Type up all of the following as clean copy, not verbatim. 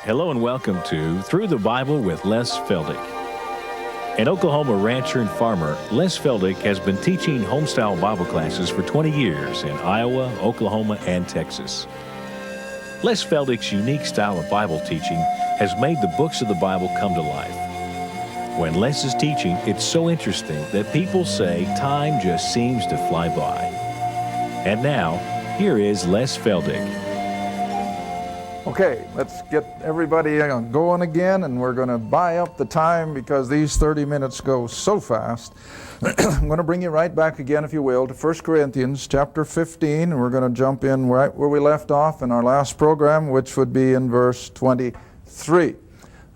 Hello and welcome to Through the Bible with Les Feldick. An Oklahoma rancher and farmer, Les Feldick has been teaching homestyle Bible classes for 20 years in Iowa, Oklahoma, and Texas. Les Feldick's unique style of Bible teaching has made the books of the Bible come to life. When Les is teaching, it's so interesting that people say time just seems to fly by. And now, here is Les Feldick. Okay, let's get everybody going again, and we're going to buy up the time because these 30 minutes go so fast. I'm going to bring you right back again, if you will, to 1 Corinthians chapter 15, and we're going to jump in right where we left off in our last program, which would be in verse 23.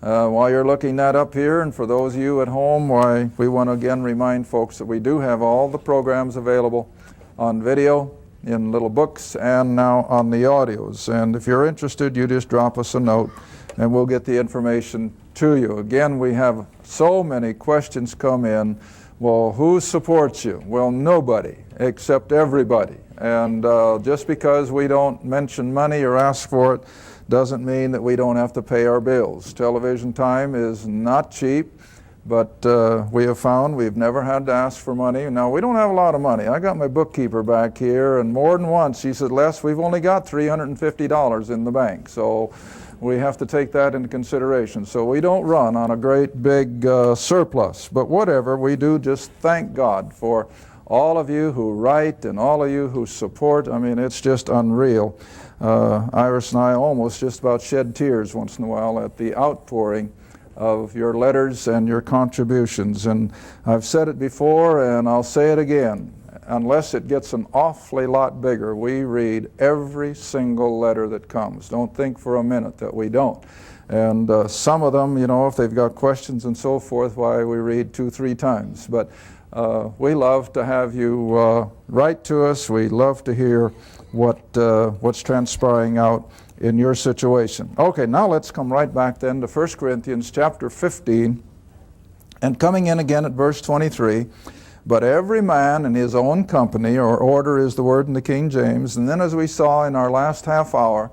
While you're looking that up here, and for those of you at home, we want to again remind folks that we do have all the programs available on video, in little books, and now on the audios. And if you're interested, you just drop us a note and we'll get the information to you. Again, we have so many questions come in. Well, who supports you? Well, nobody except everybody. And just because we don't mention money or ask for it doesn't mean that we don't have to pay our bills. Television time is not cheap. But we have found we've never had to ask for money. Now, we don't have a lot of money. I got my bookkeeper back here, and more than once she said, Les, we've only got $350 in the bank. So we have to take that into consideration. So we don't run on a great big surplus. But whatever, we do just thank God for all of you who write and all of you who support. I mean, it's just unreal. Iris and I almost just about shed tears once in a while at the outpouring of your letters and your contributions. And I've said it before and I'll say it again, unless it gets an awfully lot bigger, we read every single letter that comes. Don't think for a minute that we don't. And some of them, you know, if they've got questions and so forth, why we read 2-3 times. But we love to have you write to us. We love to hear what's transpiring out in your situation. Okay, now let's come right back then to 1 Corinthians chapter 15, and coming in again at verse 23, but every man in his own company, or order is the word in the King James, and then as we saw in our last half hour,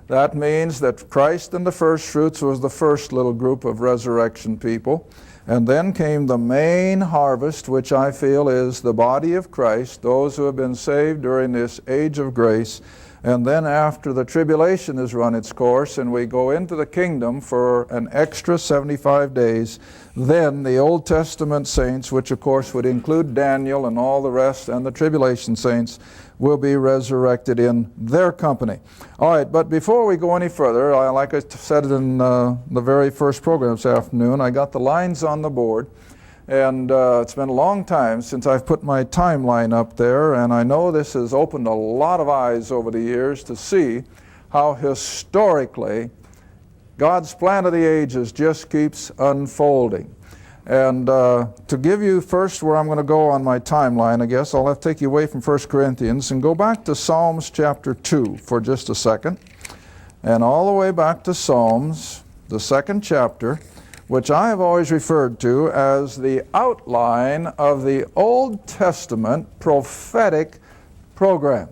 that means that Christ and the first fruits was the first little group of resurrection people, and then came the main harvest, which I feel is the body of Christ, those who have been saved during this age of grace. And then after the tribulation has run its course and we go into the kingdom for an extra 75 days, then the Old Testament saints, which of course would include Daniel and all the rest and the tribulation saints, will be resurrected in their company. All right, but before we go any further, like I said in the very first program this afternoon, I got the lines on the board. And it's been a long time since I've put my timeline up there, and I know this has opened a lot of eyes over the years to see how historically God's plan of the ages just keeps unfolding. And to give you first where I'm going to go on my timeline, I guess I'll have to take you away from 1 Corinthians and go back to Psalms chapter 2 for just a second, and all the way back to Psalms, the second chapter, which I have always referred to as the outline of the Old Testament prophetic program.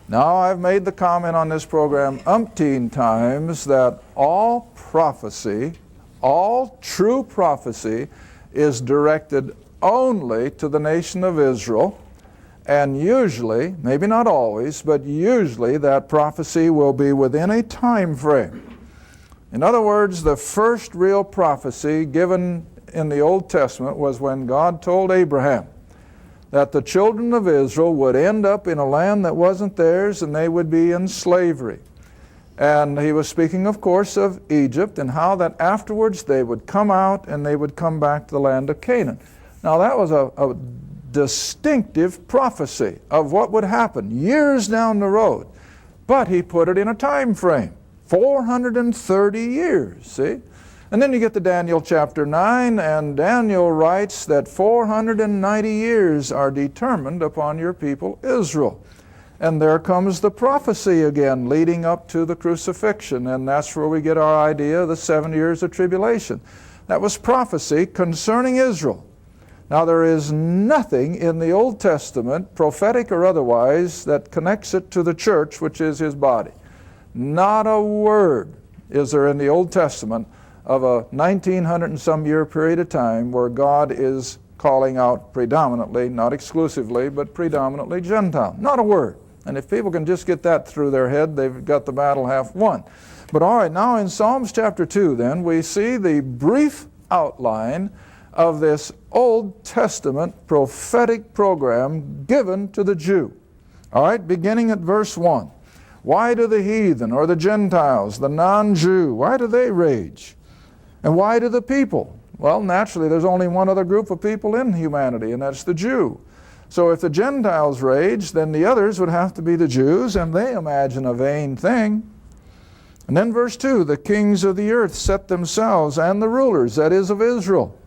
Now, I've made the comment on this program umpteen times that all prophecy, all true prophecy, is directed only to the nation of Israel, and usually, maybe not always, but usually that prophecy will be within a time frame. In other words, the first real prophecy given in the Old Testament was when God told Abraham that the children of Israel would end up in a land that wasn't theirs and they would be in slavery. And he was speaking, of course, of Egypt and how that afterwards they would come out and they would come back to the land of Canaan. Now that was a distinctive prophecy of what would happen years down the road. But he put it in a time frame. 430 years, see? And then you get to Daniel chapter 9, and Daniel writes that 490 years are determined upon your people Israel. And there comes the prophecy again leading up to the crucifixion, and that's where we get our idea of the 7 years of tribulation. That was prophecy concerning Israel. Now there is nothing in the Old Testament, prophetic or otherwise, that connects it to the church, which is his body. Not a word. is there in the Old Testament of a 1900 and some year period of time where God is calling out predominantly, not exclusively, but predominantly Gentile. Not a word. And if people can just get that through their head, they've got the battle half won. But all right, now in Psalms chapter 2 then, we see the brief outline of this Old Testament prophetic program given to the Jew. All right, beginning at verse 1. Why do the heathen or the Gentiles, the non-Jew, why do they rage? And why do the people? Well, naturally, there's only one other group of people in humanity, and that's the Jew. So if the Gentiles rage, then the others would have to be the Jews, and they imagine a vain thing. And then verse 2, the kings of the earth set themselves, and the rulers, that is of Israel,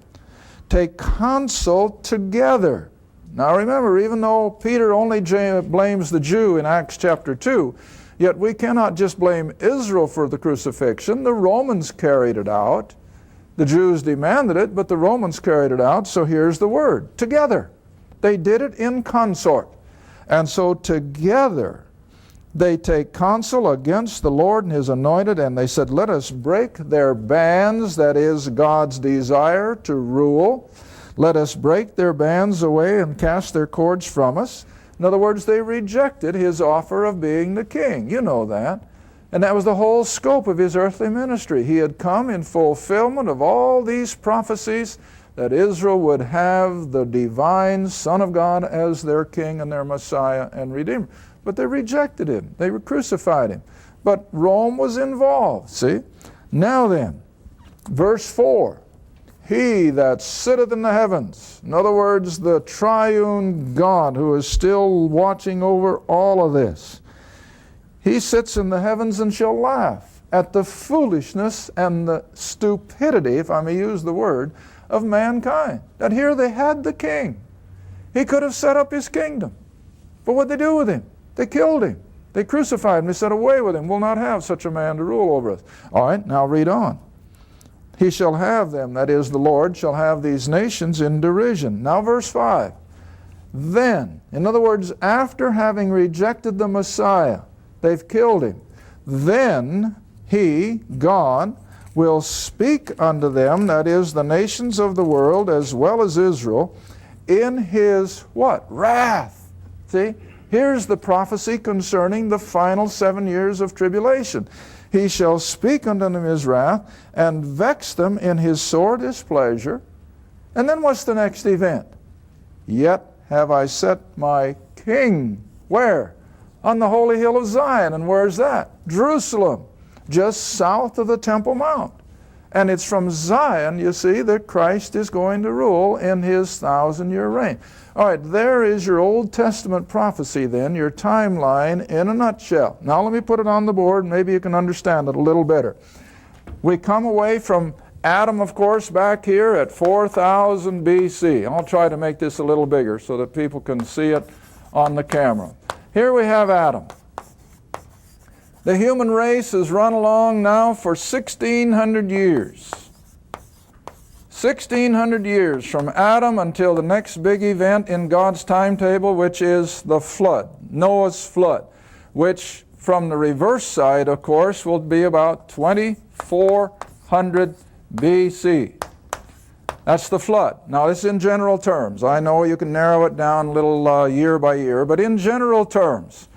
take counsel together. Now remember, even though Peter only blames the Jew in Acts chapter 2, yet we cannot just blame Israel for the crucifixion. The Romans carried it out. The Jews demanded it, but the Romans carried it out. So here's the word, together. They did it in consort. And so together they take counsel against the Lord and His anointed, and they said, let us break their bands, that is God's desire to rule. Let us break their bands away and cast their cords from us. In other words, they rejected His offer of being the king. You know that. And that was the whole scope of His earthly ministry. He had come in fulfillment of all these prophecies that Israel would have the divine Son of God as their king and their Messiah and Redeemer. But they rejected Him. They crucified Him. But Rome was involved, see? Now then, verse 4, He that sitteth in the heavens, in other words, the triune God who is still watching over all of this, He sits in the heavens and shall laugh at the foolishness and the stupidity, if I may use the word, of mankind. That here they had the king. He could have set up his kingdom. But what did they do with him? They killed him. They crucified him. They said, away with him. We'll not have such a man to rule over us. All right, now read on. He shall have them, that is, the Lord shall have these nations in derision. Now verse 5. Then, in other words, after having rejected the Messiah, they've killed him. Then He, God, will speak unto them, that is, the nations of the world as well as Israel, in His what? Wrath. See? Here's the prophecy concerning the final 7 years of tribulation. He shall speak unto them His wrath, and vex them in His sore displeasure. And then what's the next event? Yet have I set my king, where? On the holy hill of Zion. And where's that? Jerusalem, just south of the Temple Mount. And it's from Zion, you see, that Christ is going to rule in His 1,000-year reign. All right, there is your Old Testament prophecy then, your timeline in a nutshell. Now let me put it on the board, maybe you can understand it a little better. We come away from Adam, of course, back here at 4000 BC. I'll try to make this a little bigger so that people can see it on the camera. Here we have Adam. The human race has run along now for 1,600 years. 1,600 years from Adam until the next big event in God's timetable, which is the flood, Noah's flood, which from the reverse side, of course, will be about 2400 BC. That's the flood. Now, this is in general terms. I know you can narrow it down a little year by year, but in general terms,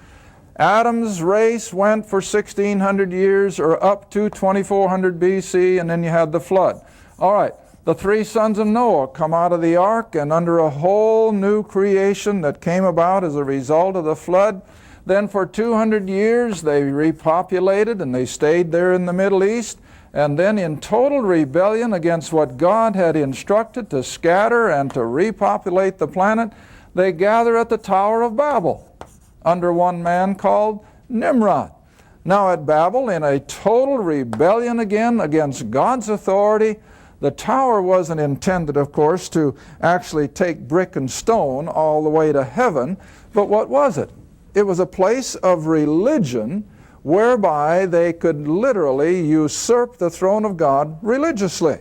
Adam's race went for 1,600 years or up to 2400 BC, and then you had the flood. All right, the three sons of Noah come out of the ark, and under a whole new creation that came about as a result of the flood, then for 200 years they repopulated and they stayed there in the Middle East, and then in total rebellion against what God had instructed to scatter and to repopulate the planet, they gather at the Tower of Babel under one man called Nimrod. Now at Babel, in a total rebellion again against God's authority, the tower wasn't intended, of course, to actually take brick and stone all the way to heaven, but what was it? It was a place of religion whereby they could literally usurp the throne of God religiously.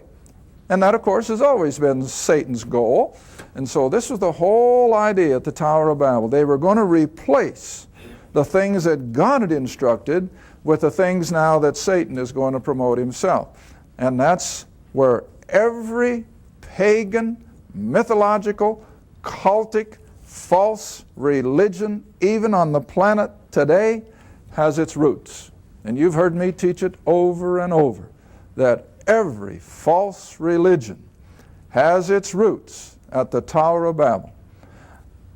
And that, of course, has always been Satan's goal. And so this was the whole idea at the Tower of Babel. They were going to replace the things that God had instructed with the things now that Satan is going to promote himself. And that's where every pagan, mythological, cultic, false religion, even on the planet today, has its roots. And you've heard me teach it over and over, that every false religion has its roots at the Tower of Babel.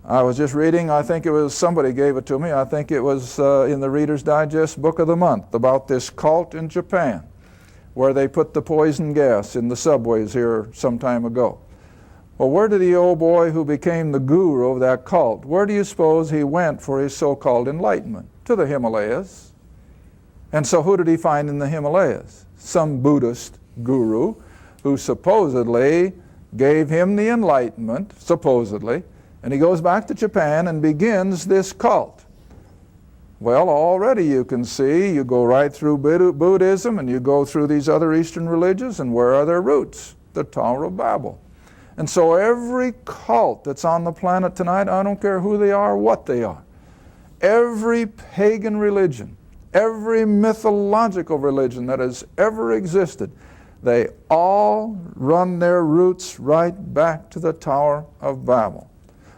I was just reading, I think it was, somebody gave it to me, I think it was in the Reader's Digest Book of the Month, about this cult in Japan, where they put the poison gas in the subways here some time ago. Well, where did the old boy who became the guru of that cult, where do you suppose he went for his so-called enlightenment? To the Himalayas. And so who did he find in the Himalayas? Some Buddhist guru who supposedly gave him the enlightenment, supposedly, and he goes back to Japan and begins this cult. Well, already you can see, you go right through Buddhism and you go through these other Eastern religions, and where are their roots? The Tower of Babel. And so every cult that's on the planet tonight, I don't care who they are, what they are, every pagan religion, every mythological religion that has ever existed, they all run their roots right back to the Tower of Babel.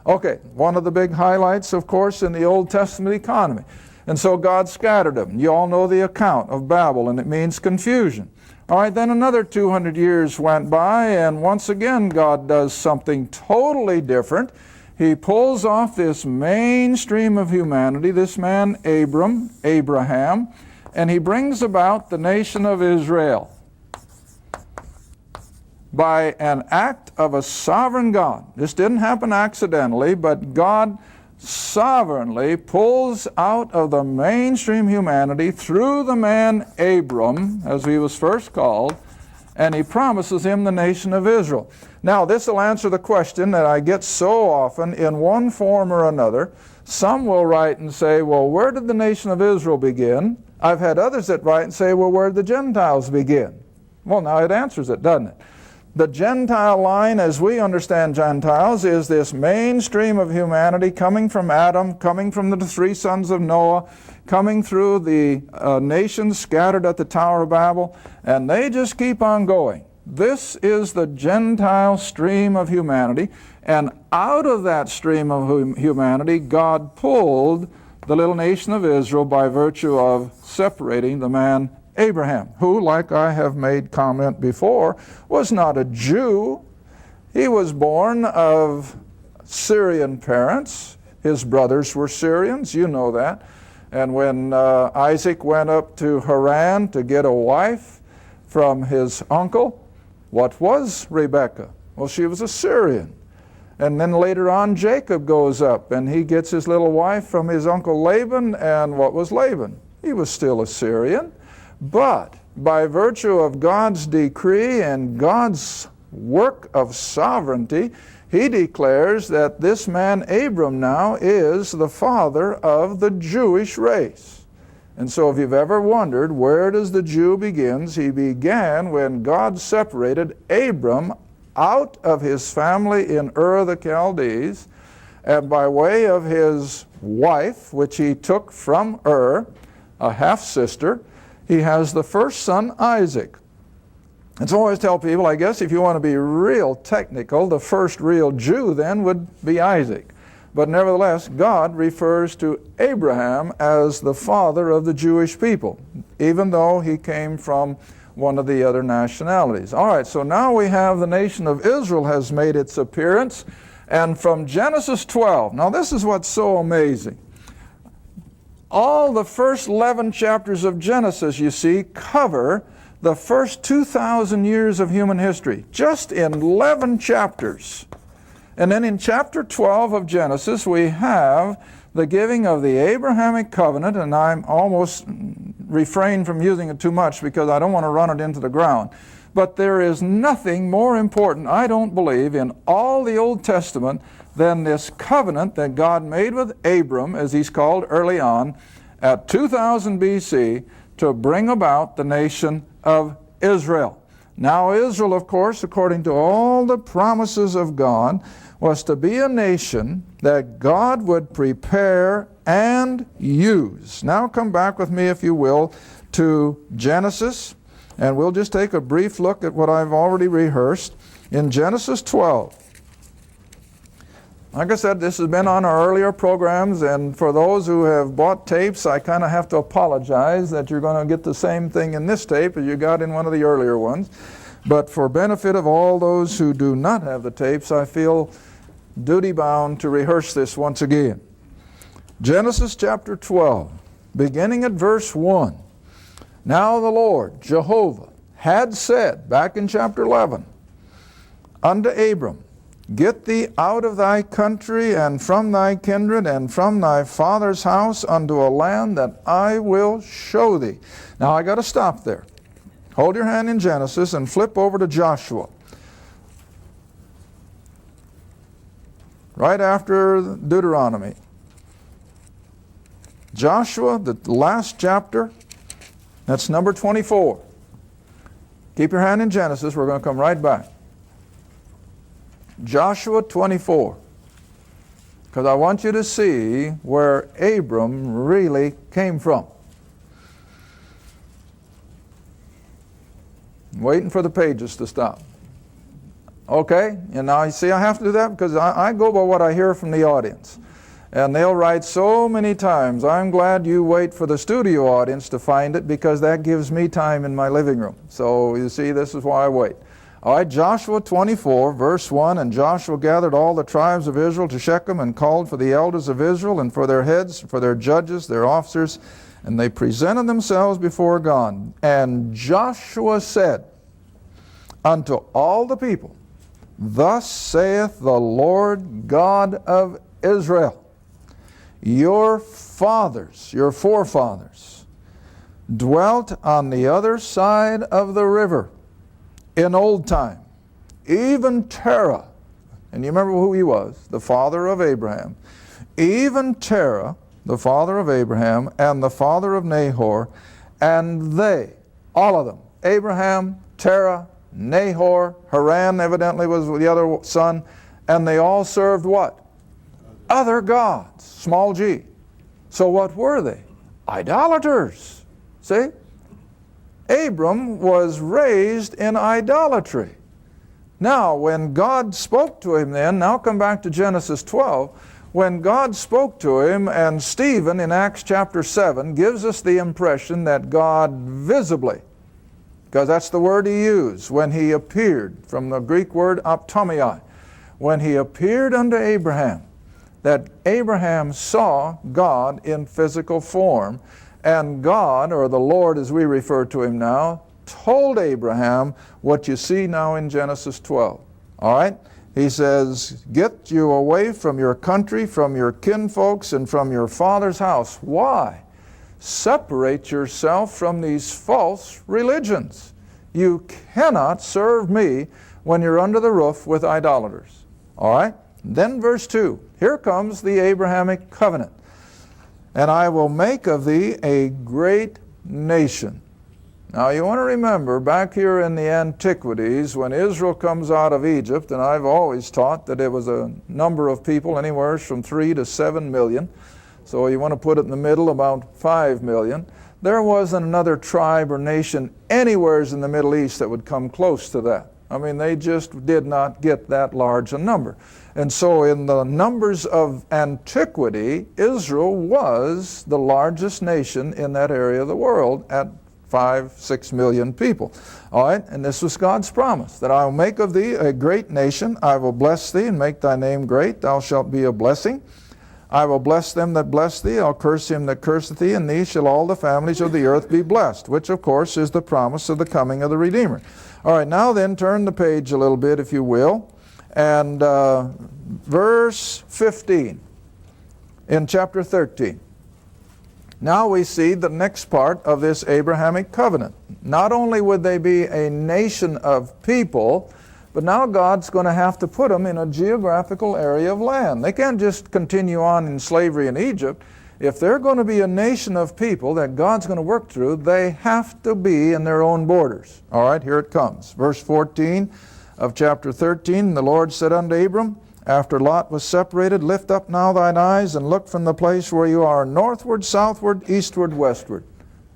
Okay, one of the big highlights, of course, in the Old Testament economy. And so God scattered them. You all know the account of Babel, and it means confusion. All right, then another 200 years went by, and once again God does something totally different. He pulls off this mainstream of humanity, this man Abraham, and he brings about the nation of Israel by an act of a sovereign God. This didn't happen accidentally, but God sovereignly pulls out of the mainstream humanity through the man Abram, as he was first called, and he promises him the nation of Israel. Now, this will answer the question that I get so often in one form or another. Some will write and say, well, where did the nation of Israel begin? I've had others that write and say, well, where did the Gentiles begin? Well, now it answers it, doesn't it? The Gentile line, as we understand Gentiles, is this mainstream of humanity coming from Adam, coming from the three sons of Noah, coming through the nations scattered at the Tower of Babel, and they just keep on going. This is the Gentile stream of humanity, and out of that stream of humanity, God pulled the little nation of Israel by virtue of separating the man Abraham, who, like I have made comment before, was not a Jew. He was born of Syrian parents. His brothers were Syrians, you know that. And when Isaac went up to Haran to get a wife from his uncle, what was Rebekah? Well, she was a Syrian. And then later on, Jacob goes up and he gets his little wife from his uncle Laban. And what was Laban? He was still a Syrian. But by virtue of God's decree and God's work of sovereignty, he declares that this man Abram now is the father of the Jewish race. And so if you've ever wondered where does the Jew begins, he began when God separated Abram out of his family in Ur of the Chaldees, and by way of his wife, which he took from Ur, a half-sister, he has the first son, Isaac. And so I always tell people, I guess if you want to be real technical, the first real Jew then would be Isaac. But nevertheless, God refers to Abraham as the father of the Jewish people, even though he came from one of the other nationalities. All right, so now we have the nation of Israel has made its appearance. And from Genesis 12, now this is what's so amazing. All the first 11 chapters of Genesis, you see, cover the first 2,000 years of human history, just in 11 chapters. And then in chapter 12 of Genesis, we have the giving of the Abrahamic covenant, and I'm almost refrain from using it too much because I don't want to run it into the ground. But there is nothing more important, I don't believe, in all the Old Testament than this covenant that God made with Abram, as he's called early on, at 2000 BC, to bring about the nation of Israel. Now Israel, of course, according to all the promises of God, was to be a nation that God would prepare and use. Now come back with me, if you will, to Genesis, and we'll just take a brief look at what I've already rehearsed. In Genesis 12, like I said, this has been on our earlier programs, and for those who have bought tapes, I kind of have to apologize that you're going to get the same thing in this tape as you got in one of the earlier ones. But for benefit of all those who do not have the tapes, I feel duty-bound to rehearse this once again. Genesis chapter 12, beginning at verse 1. Now the Lord, Jehovah, had said, back in chapter 11, unto Abram, Get thee out of thy country and from thy kindred and from thy father's house unto a land that I will show thee. Now I got to stop there. Hold your hand in Genesis and flip over to Joshua. Right after Deuteronomy. Joshua, the last chapter, that's number 24. Keep your hand in Genesis, we're going to come right back. Joshua 24. Because I want you to see where Abram really came from. I'm waiting for the pages to stop. Okay, and now you see I have to do that because I go by what I hear from the audience. And they'll write so many times, I'm glad you wait for the studio audience to find it because that gives me time in my living room. So you see, this is why I wait. All right, Joshua 24, verse 1, And Joshua gathered all the tribes of Israel to Shechem and called for the elders of Israel and for their heads, for their judges, their officers, and they presented themselves before God. And Joshua said unto all the people, Thus saith the Lord God of Israel, your fathers, your forefathers, dwelt on the other side of the river in old time, even Terah, and you remember who he was, the father of Abraham, even Terah, the father of Abraham, and the father of Nahor, and they, all of them, Abraham, Terah, Nahor, Haran evidently was the other son, and they all served what? Other gods, small g. So what were they? Idolaters. See? Abram was raised in idolatry. Now, when God spoke to him then, now come back to Genesis 12, when God spoke to him, and Stephen in Acts chapter 7 gives us the impression that God visibly, because that's the word he used, when he appeared, from the Greek word optomai, when he appeared unto Abraham, that Abraham saw God in physical form, and God, or the Lord as we refer to him now, told Abraham what you see now in Genesis 12. All right? He says, get you away from your country, from your kinfolks, and from your father's house. Why? Separate yourself from these false religions. You cannot serve me when you're under the roof with idolaters. All right? Then verse 2. Here comes the Abrahamic covenant. And I will make of thee a great nation. Now you want to remember, back here in the antiquities, when Israel comes out of Egypt, and I've always taught that it was a number of people anywhere from 3 to 7 million, so you want to put it in the middle, about 5 million. There wasn't another tribe or nation anywhere in the Middle East that would come close to that. I mean, they just did not get that large a number. And so in the numbers of antiquity, Israel was the largest nation in that area of the world at 5-6 million people. All right, and this was God's promise, that I will make of thee a great nation. I will bless thee and make thy name great. Thou shalt be a blessing. I will bless them that bless thee. I'll curse him that curseth thee. In thee shall all the families of the earth be blessed, which of course is the promise of the coming of the Redeemer. All right, now then turn the page a little bit, if you will, and verse 15 in chapter 13. Now we see the next part of this Abrahamic covenant. Not only would they be a nation of people, but now God's going to have to put them in a geographical area of land. They can't just continue on in slavery in Egypt. if they're going to be a nation of people that God's going to work through, they have to be in their own borders. All right, here it comes. Verse 14 of chapter 13, the Lord said unto Abram, after Lot was separated, lift up now thine eyes and look from the place where you are northward, southward, eastward, westward.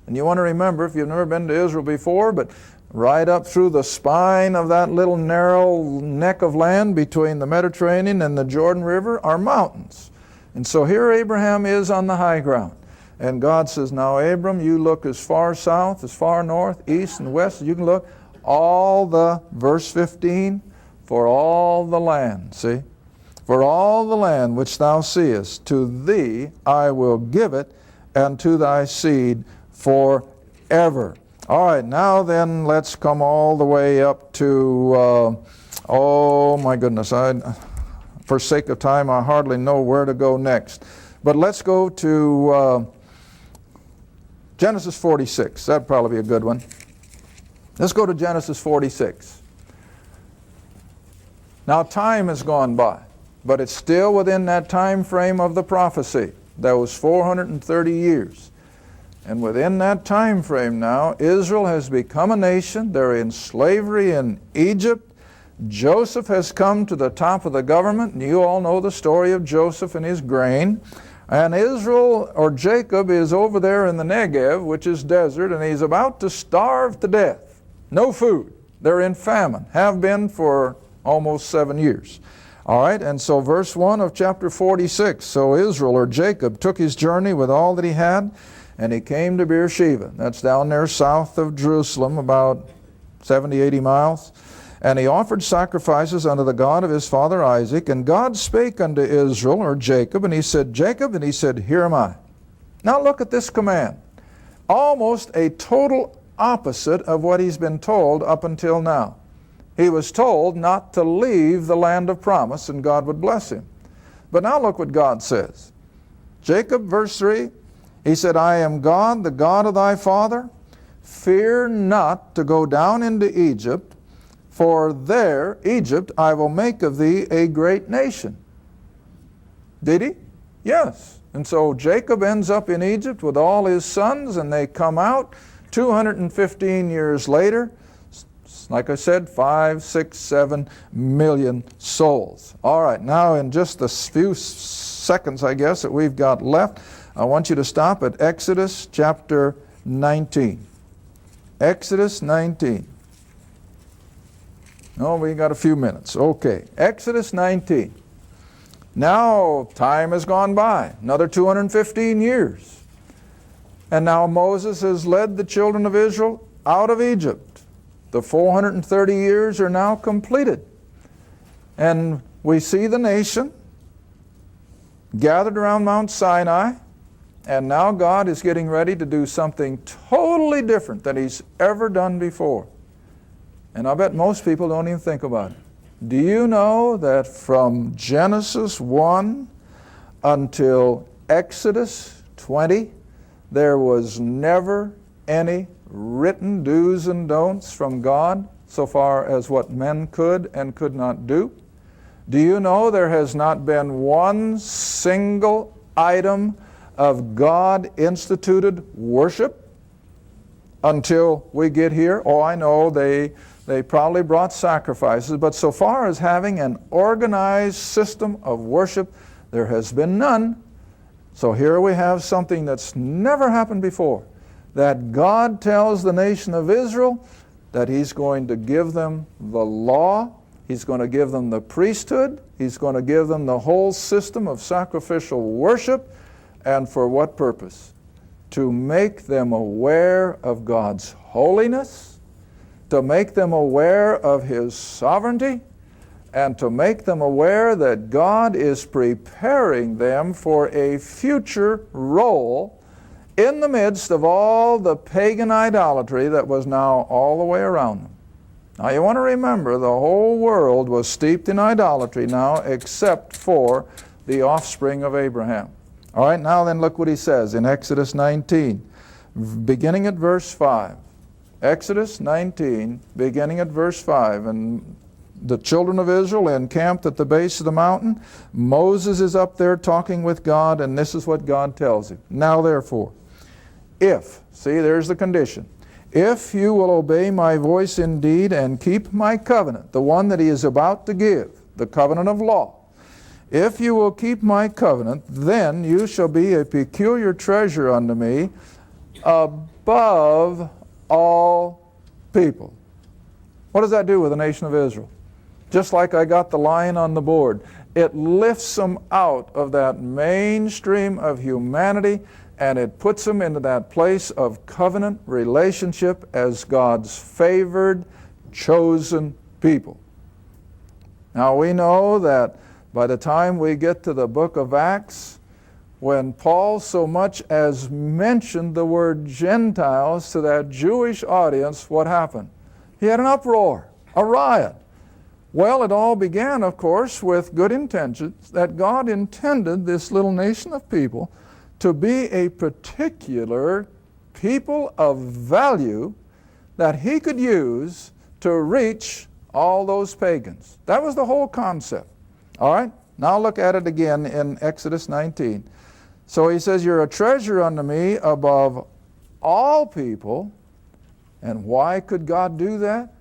And you want to remember, if you've never been to Israel before, but right up through the spine of that little narrow neck of land between the Mediterranean and the Jordan River are mountains. And so here Abraham is on the high ground. And God says, now Abram, you look as far south, as far north, east, and west as you can look. Verse 15, for all the land, see? For all the land which thou seest, to thee I will give it, and to thy seed forever. All right, now then let's come all the way up to, oh my goodness, for sake of time I hardly know where to go next. But let's go to Genesis 46. That'd probably be a good one. Let's go to Genesis 46. Now time has gone by, but it's still within that time frame of the prophecy. That was 430 years. And within that time frame now, Israel has become a nation. They're in slavery in Egypt. Joseph has come to the top of the government, and you all know the story of Joseph and his grain. And Israel, or Jacob, is over there in the Negev, which is desert, and he's about to starve to death. No food. They're in famine, have been for almost 7 years. All right, and so verse 1 of chapter 46, so Israel, or Jacob, took his journey with all that he had, and he came to Beersheba. That's down there south of Jerusalem, about 70, 80 miles. And he offered sacrifices unto the God of his father Isaac. And God spake unto Israel, or Jacob, and he said, Jacob, and he said, here am I. Now look at this command. Almost a total opposite of what he's been told up until now. He was told not to leave the land of promise, and God would bless him. But now look what God says. Jacob, verse 3, he said, I am God, the God of thy father. Fear not to go down into Egypt, for there, Egypt, I will make of thee a great nation. Did he? Yes. And so Jacob ends up in Egypt with all his sons, and they come out 215 years later. Like I said, 5, 6, 7 million souls. All right, now in just the few seconds, I guess, that we've got left, I want you to stop at Exodus chapter 19. Exodus 19. Oh, we got a few minutes. Okay, Exodus 19. Now, time has gone by, another 215 years. And now Moses has led the children of Israel out of Egypt. The 430 years are now completed. And we see the nation gathered around Mount Sinai, and now God is getting ready to do something totally different than He's ever done before. And I bet most people don't even think about it. Do you know that from Genesis 1 until Exodus 20, there was never any written do's and don'ts from God so far as what men could and could not do? Do you know there has not been one single item of God-instituted worship until we get here? Oh, I know they probably brought sacrifices, but so far as having an organized system of worship, there has been none. So here we have something that's never happened before, that God tells the nation of Israel that He's going to give them the law, He's going to give them the priesthood, He's going to give them the whole system of sacrificial worship. And for what purpose? To make them aware of God's holiness, to make them aware of His sovereignty, and to make them aware that God is preparing them for a future role in the midst of all the pagan idolatry that was now all the way around them. Now you want to remember, the whole world was steeped in idolatry now except for the offspring of Abraham. All right, now then look what he says in Exodus 19, beginning at verse 5. Exodus 19, beginning at verse 5. And the children of Israel encamped at the base of the mountain. Moses is up there talking with God, and this is what God tells him. Now therefore, if, see, there's the condition, if you will obey my voice indeed and keep my covenant, the one that he is about to give, the covenant of law, if you will keep my covenant, then you shall be a peculiar treasure unto me above all people. What does that do with the nation of Israel? Just like I got the line on the board, it lifts them out of that mainstream of humanity, and it puts them into that place of covenant relationship as God's favored, chosen people. Now we know that by the time we get to the book of Acts, when Paul so much as mentioned the word Gentiles to that Jewish audience, what happened? He had an uproar, a riot. Well, it all began, of course, with good intentions, that God intended this little nation of people to be a particular people of value that he could use to reach all those pagans. That was the whole concept. All right? Now look at it again in Exodus 19. So he says, you're a treasure unto me above all people. And why could God do that?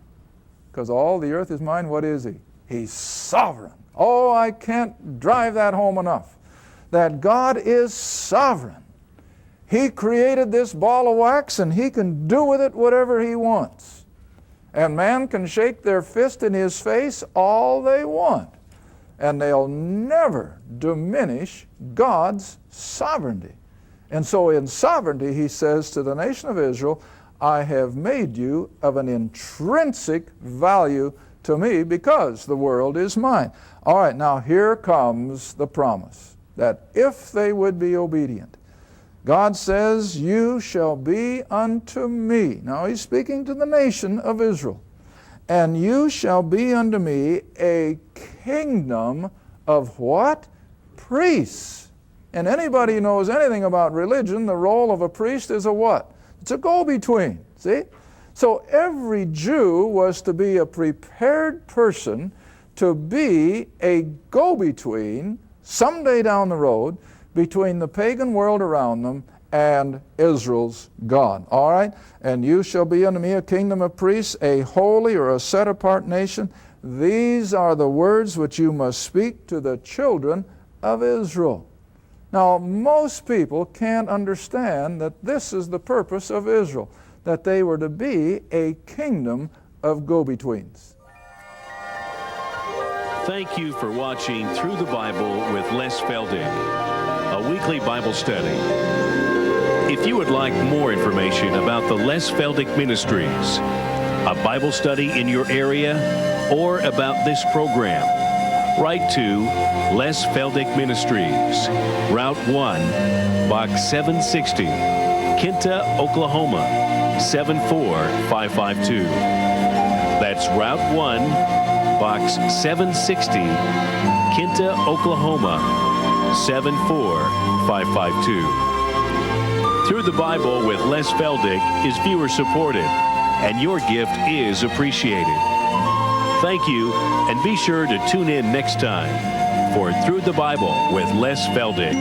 Because all the earth is mine. What is he? He's sovereign. Oh, I can't drive that home enough. That God is sovereign. He created this ball of wax, and he can do with it whatever he wants. And man can shake their fist in his face all they want, and they'll never diminish God's sovereignty. And so in sovereignty, he says to the nation of Israel, I have made you of an intrinsic value to me because the world is mine. All right, now here comes the promise that if they would be obedient, God says, you shall be unto me. Now he's speaking to the nation of Israel. And you shall be unto me a kingdom of what? Priests. And anybody who knows anything about religion, the role of a priest is a what? It's a go-between, see? So every Jew was to be a prepared person to be a go-between someday down the road between the pagan world around them and Israel's God. All right? And you shall be unto me a kingdom of priests, a holy or a set-apart nation. These are the words which you must speak to the children of Israel. Now, most people can't understand that this is the purpose of Israel, that they were to be a kingdom of go-betweens. Thank you for watching Through the Bible with Les Feldick, a weekly Bible study. If you would like more information about the Les Feldick Ministries, a Bible study in your area, or about this program, write to Les Feldick Ministries, Route 1, Box 760, Kinta, Oklahoma, 74552. That's Route 1, Box 760, Kinta, Oklahoma, 74552. Through the Bible with Les Feldick is viewer supported, and your gift is appreciated. Thank you, and be sure to tune in next time for Through the Bible with Les Feldick.